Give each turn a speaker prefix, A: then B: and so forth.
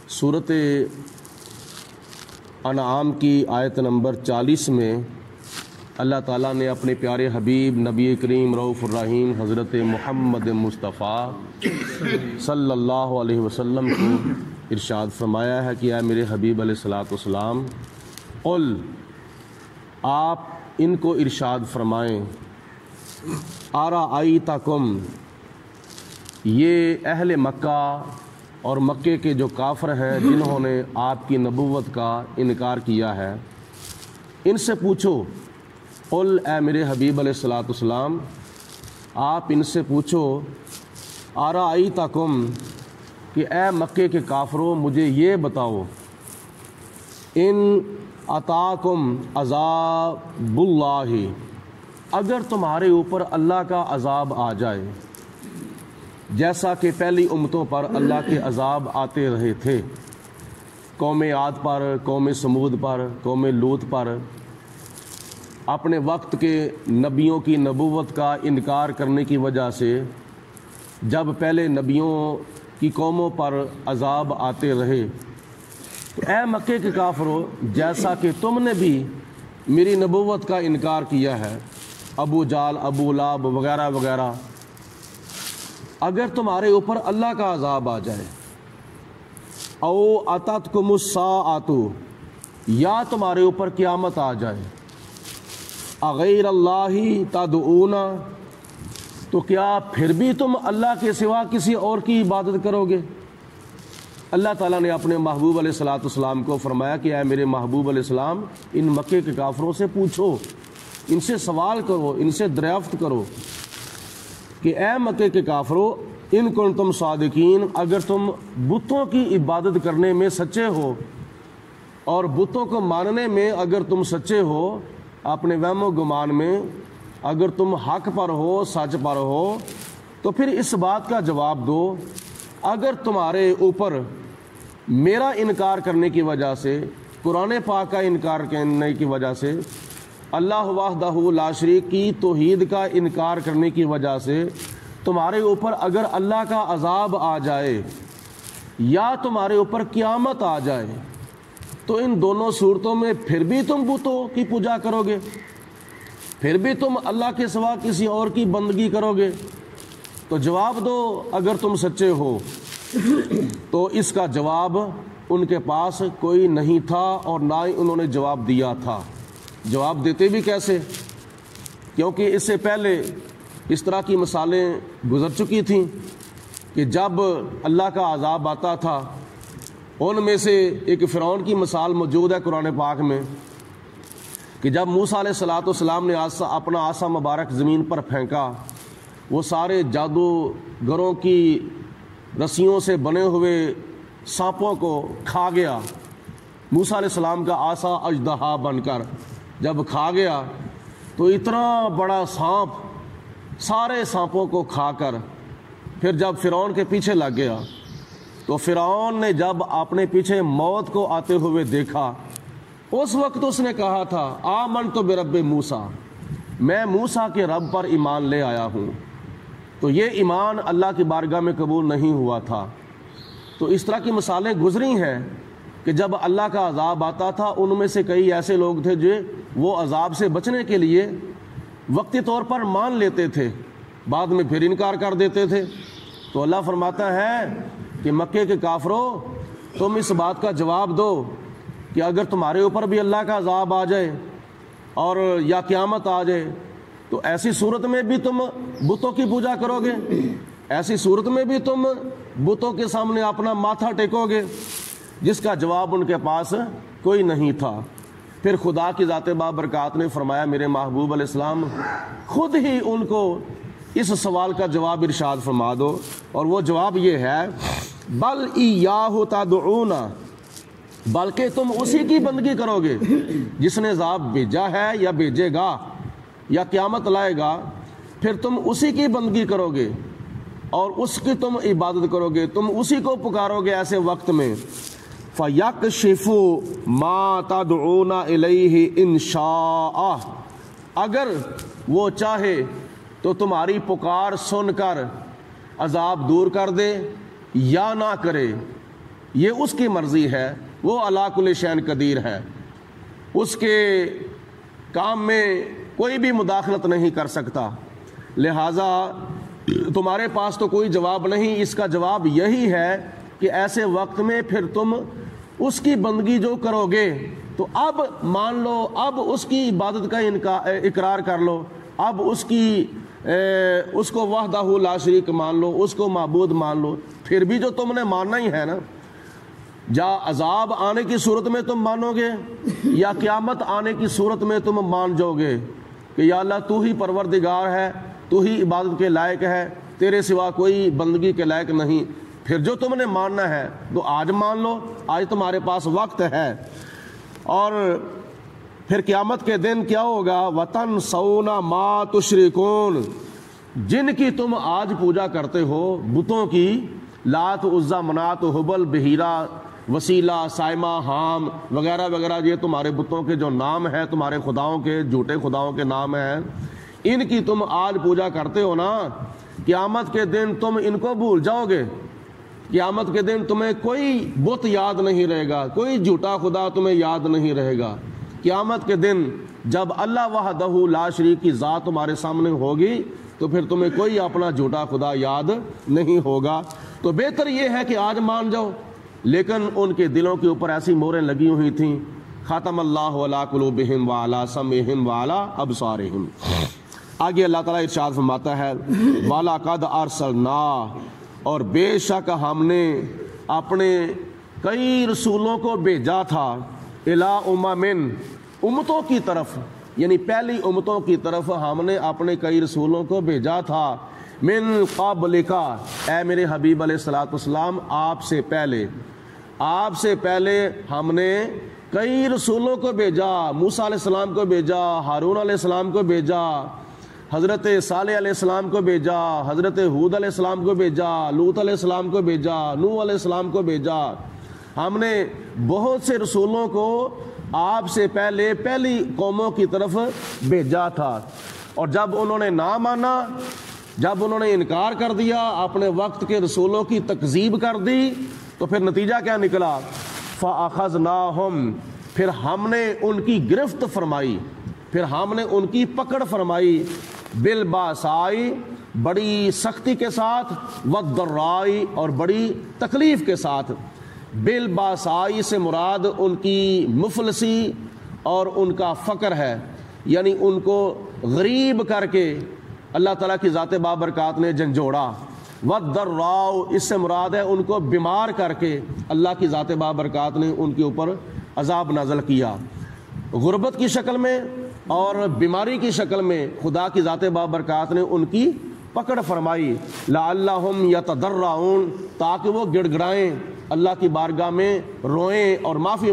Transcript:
A: صورت انعام کی آیت نمبر 40 میں اللہ تعالیٰ نے اپنے پیارے حبیب نبی کریم رؤوف الرحیم حضرت محمد مصطفیٰ صلی اللہ علیہ وسلم کو ارشاد فرمایا ہے کہ اے میرے حبیب علیہ الصلاۃ والسلام، قل آپ ان کو ارشاد فرمائیں، ارأیتکم، یہ اہل مکہ اور مکے کے جو کافر ہیں جنہوں نے آپ کی نبوت کا انکار کیا ہے، ان سے پوچھو، قل اے میرے حبیب علیہ الصلاۃ والسلام آپ ان سے پوچھو، ارأیتکم، کہ اے مکے کے کافروں مجھے یہ بتاؤ، ان اتاکم عذاب اللہ، اگر تمہارے اوپر اللہ کا عذاب آ جائے، جیسا کہ پہلی امتوں پر اللہ کے عذاب آتے رہے تھے، قوم عاد پر، قوم سمود پر، قوم لوط پر، اپنے وقت کے نبیوں کی نبوت کا انکار کرنے کی وجہ سے جب پہلے نبیوں کی قوموں پر عذاب آتے رہے، تو اے مکے کے کافروں، جیسا کہ تم نے بھی میری نبوت کا انکار کیا ہے، ابو جال، ابو لہب وغیرہ وغیرہ، اگر تمہارے اوپر اللہ کا عذاب آ جائے، او اتتکم الساعۃ، یا تمہارے اوپر قیامت آ جائے، اغیر اللہ تدعون، تو کیا پھر بھی تم اللہ کے سوا کسی اور کی عبادت کرو گے؟ اللہ تعالیٰ نے اپنے محبوب علیہ الصلاۃ والسلام کو فرمایا کہ اے میرے محبوب علیہ السلام، ان مکے کے کافروں سے پوچھو، ان سے سوال کرو، ان سے دریافت کرو کہ اے مکے کے کافروں، ان کنتم صادقین، اگر تم بتوں کی عبادت کرنے میں سچے ہو اور بتوں کو ماننے میں اگر تم سچے ہو، اپنے وہم و گمان میں اگر تم حق پر ہو، سچ پر ہو، تو پھر اس بات کا جواب دو، اگر تمہارے اوپر میرا انکار کرنے کی وجہ سے، قرآن پاک کا انکار کرنے کی وجہ سے، اللہ وحدہ لا شریک کی توحید کا انکار کرنے کی وجہ سے تمہارے اوپر اگر اللہ کا عذاب آ جائے یا تمہارے اوپر قیامت آ جائے، تو ان دونوں صورتوں میں پھر بھی تم بتوں کی پوجا کرو گے، پھر بھی تم اللہ کے سوا کسی اور کی بندگی کرو گے؟ تو جواب دو اگر تم سچے ہو۔ تو اس کا جواب ان کے پاس کوئی نہیں تھا اور نہ ہی انہوں نے جواب دیا تھا۔ جواب دیتے بھی کیسے؟ کیونکہ اس سے پہلے اس طرح کی مثالیں گزر چکی تھیں کہ جب اللہ کا عذاب آتا تھا، ان میں سے ایک فرعون کی مثال موجود ہے قرآن پاک میں کہ جب موسیٰ علیہ الصلاۃ والسلام نے اپنا عصا مبارک زمین پر پھینکا، وہ سارے جادوگروں کی رسیوں سے بنے ہوئے سانپوں کو کھا گیا۔ موسیٰ علیہ السلام کا عصا اژدہا بن کر جب کھا گیا تو اتنا بڑا سانپ سارے سانپوں کو کھا کر پھر جب فرعون کے پیچھے لگ گیا، تو فرعون نے جب اپنے پیچھے موت کو آتے ہوئے دیکھا، اس وقت اس نے کہا تھا آمنت برب موسیٰ، میں موسیٰ کے رب پر ایمان لے آیا ہوں۔ تو یہ ایمان اللہ کی بارگاہ میں قبول نہیں ہوا تھا۔ تو اس طرح کی مثالیں گزری ہیں کہ جب اللہ کا عذاب آتا تھا، ان میں سے کئی ایسے لوگ تھے جو وہ عذاب سے بچنے کے لیے وقتی طور پر مان لیتے تھے، بعد میں پھر انکار کر دیتے تھے۔ تو اللہ فرماتا ہے کہ مکے کے کافروں، تم اس بات کا جواب دو کہ اگر تمہارے اوپر بھی اللہ کا عذاب آ جائے اور یا قیامت آ جائے، تو ایسی صورت میں بھی تم بتوں کی پوجا کرو گے، ایسی صورت میں بھی تم بتوں کے سامنے اپنا ماتھا ٹیکو گے؟ جس کا جواب ان کے پاس کوئی نہیں تھا۔ پھر خدا کی ذات بابرکات نے فرمایا میرے محبوب علیہ السلام خود ہی ان کو اس سوال کا جواب ارشاد فرما دو، اور وہ جواب یہ ہے، بل ایاہ تدعون، بلکہ تم اسی کی بندگی کرو گے جس نے عذاب بھیجا ہے یا بھیجے گا یا قیامت لائے گا، پھر تم اسی کی بندگی کرو گے اور اس کی تم عبادت کرو گے، تم اسی کو پکارو گے ایسے وقت میں۔ فَيَكْشِفُ مَا تَدْعُونَ إِلَيْهِ إِن شَاءَ، اگر وہ چاہے تو تمہاری پکار سن کر عذاب دور کر دے یا نہ کرے، یہ اس کی مرضی ہے، وہ علی کل شیء قدیر ہے، اس کے کام میں کوئی بھی مداخلت نہیں کر سکتا، لہٰذا تمہارے پاس تو کوئی جواب نہیں۔ اس کا جواب یہی ہے کہ ایسے وقت میں پھر تم اس کی بندگی جو کرو گے تو اب مان لو، اب اس کی عبادت کا اقرار کر لو، اب اس کو وحدہ لا شریک مان لو، اس کو معبود مان لو۔ پھر بھی جو تم نے ماننا ہی ہے نا، یا عذاب آنے کی صورت میں تم مانو گے یا قیامت آنے کی صورت میں تم مان جاؤ گے کہ یا اللہ تو ہی پروردگار ہے، تو ہی عبادت کے لائق ہے، تیرے سوا کوئی بندگی کے لائق نہیں، پھر جو تم نے ماننا ہے تو آج مان لو، آج تمہارے پاس وقت ہے۔ اور پھر قیامت کے دن کیا ہوگا؟ وَتَنْسَوْنَ مَا تُشْرِكُونَ، جن کی تم آج پوجا کرتے ہو، بتوں کی، لات، عزا، منات، حبل، بحیرہ، وسیلہ، سائمہ، حام وغیرہ وغیرہ، یہ تمہارے بتوں کے جو نام ہیں، تمہارے خداؤں کے، جھوٹے خداؤں کے نام ہیں، ان کی تم آج پوجا کرتے ہو نا، قیامت کے دن تم ان کو بھول جاؤ گے۔ قیامت کے دن تمہیں کوئی بت یاد نہیں رہے گا، کوئی جھوٹا خدا تمہیں یاد نہیں رہے گا۔ قیامت کے دن جب اللہ وحدہ لا شریک کی ذات تمہارے سامنے ہوگی تو پھر تمہیں کوئی اپنا جھوٹا خدا یاد نہیں ہوگا۔ تو بہتر یہ ہے کہ آج مان جاؤ، لیکن ان کے دلوں کے اوپر ایسی موریں لگی ہوئی تھیں، ختم اللہ علی قلوبہم وعلی سمعہم وعلی ابصارہم۔ آگے اللہ تعالیٰ ارشاد فرماتا ہے وَلَقَدْ أَرْسَلْنَا، اور بے شک ہم نے اپنے کئی رسولوں کو بھیجا تھا، إِلَىٰ أُمَمٍ، امتوں کی طرف، یعنی پہلی امتوں کی طرف ہم نے اپنے کئی رسولوں کو بھیجا تھا، من قبلک، اے میرے حبیب علیہ الصلوۃ والسلام آپ سے پہلے ہم نے کئی رسولوں کو بھیجا، موسیٰ علیہ السلام کو بھیجا، ہارون علیہ السلام کو بھیجا، حضرت صالح علیہ السلام کو بھیجا، حضرت ہود علیہ السلام کو بھیجا، لوط علیہ السلام کو بھیجا، نوح علیہ السلام کو بھیجا۔ ہم نے بہت سے رسولوں کو آپ سے پہلے پہلی قوموں کی طرف بھیجا تھا، اور جب انہوں نے نہ مانا، جب انہوں نے انکار کر دیا، اپنے وقت کے رسولوں کی تکذیب کر دی، تو پھر نتیجہ کیا نکلا؟ فَأَخَذْنَاهُمْ، پھر ہم نے ان کی گرفت فرمائی، پھر ہم نے ان کی پکڑ فرمائی، بالباسائی، بڑی سختی کے ساتھ، والضرائی، اور بڑی تکلیف کے ساتھ۔ بالباسائی سے مراد ان کی مفلسی اور ان کا فقر ہے، یعنی ان کو غریب کر کے اللہ تعالیٰ کی ذات بابرکات نے جھنجھوڑا۔ والضراء، اس سے مراد ہے ان کو بیمار کر کے اللہ کی ذات بابرکات نے ان کے اوپر عذاب نازل کیا، غربت کی شکل میں اور بیماری کی شکل میں خدا کی ذات بابرکات نے ان کی پکڑ فرمائی، لعلہم یتضرعون، تاکہ وہ گڑ گڑائیں، اللہ کی بارگاہ میں روئیں اور معافی